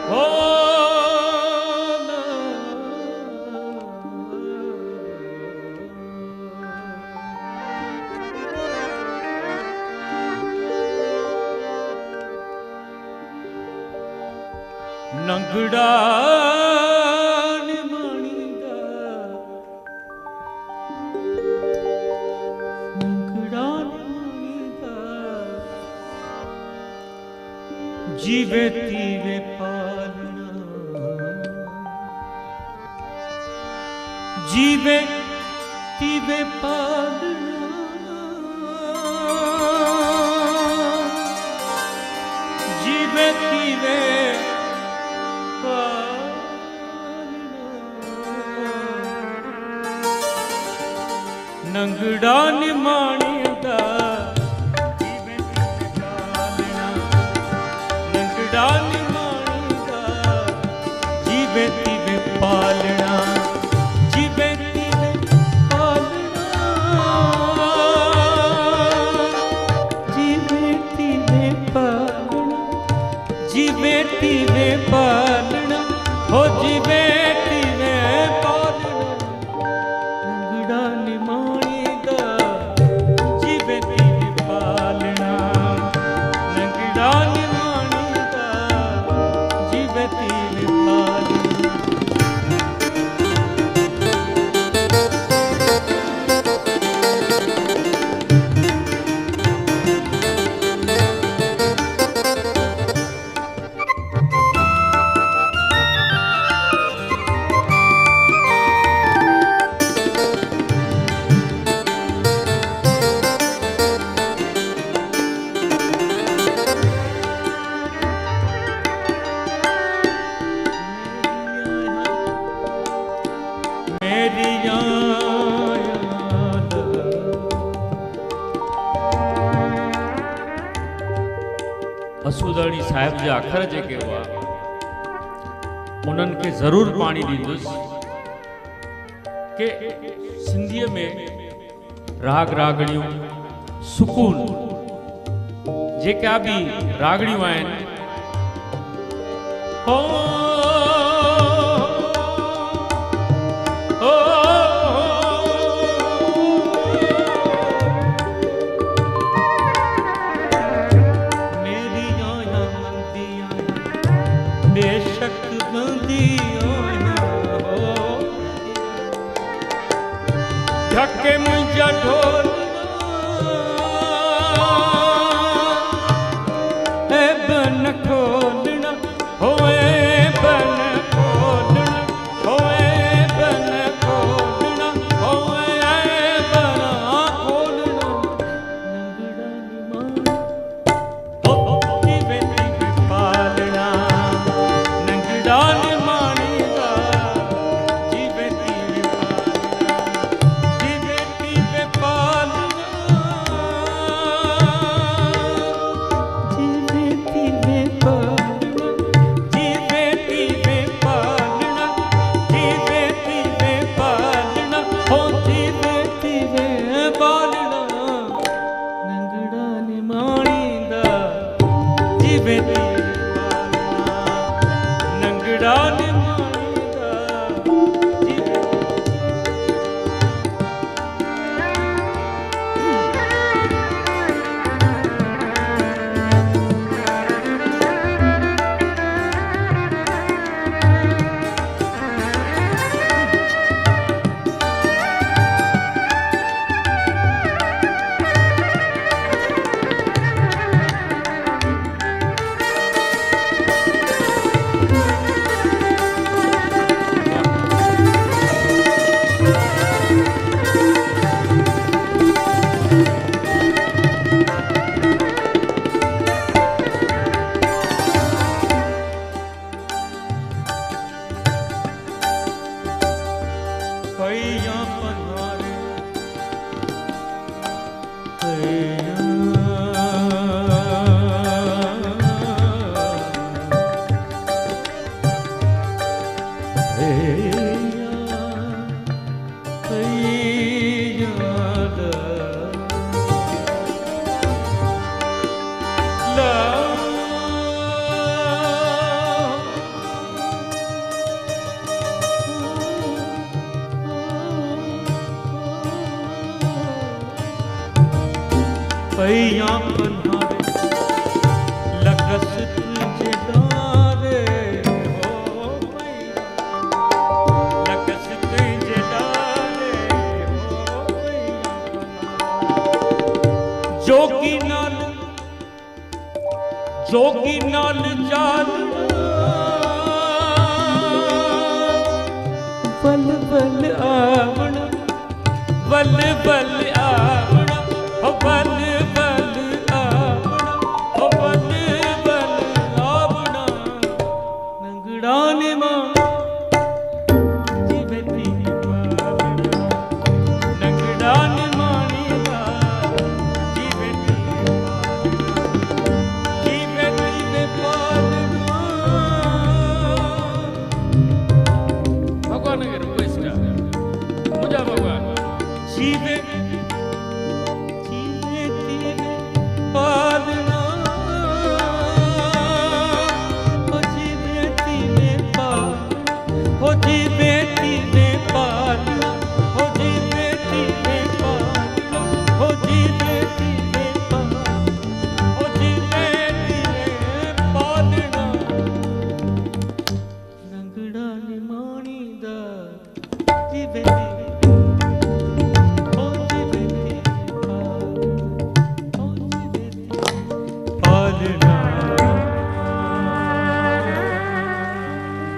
हो नंगड़ा जीवे तीवे पालना जीवे तीवे पालना जीवे तीवे पालना नंगड़ा निमाणी दा जीवे तीवे पालना जीवे तीवे पालना जीवे तीवे पालना जीवे तीवे पालना हो जीवे तीवे पालना नंगड़ा निमाणी दा जीवे तीवे पालना नंगड़ा निमाणी दा जीवे तीवे पालना असुदाणी साहब जे आखर जेके हुआ उन्हनि खे ज़रूर पाणी ॾींदुसि के सिंधीअ में राग रागड़ियूं सुकून जेका भी रागड़ियूं आहिनि हो बेशक ढके मुझा ढोल बन खोलना होए बन खोलना होए बन खोलना होए बना खोलना नंगड़ा निमाण हो जीवे तीवे पालना नंगड़ा निमाणी दा जीवे तीवे पालना जीवे तीवे पालना भैया कन्हारे लगस तुझे डारे हो भैया, लगस तुझे डारे हो भैया कन्हारे। जोगी नाल जाल बल बल आवण, बल बल आवण, हो बल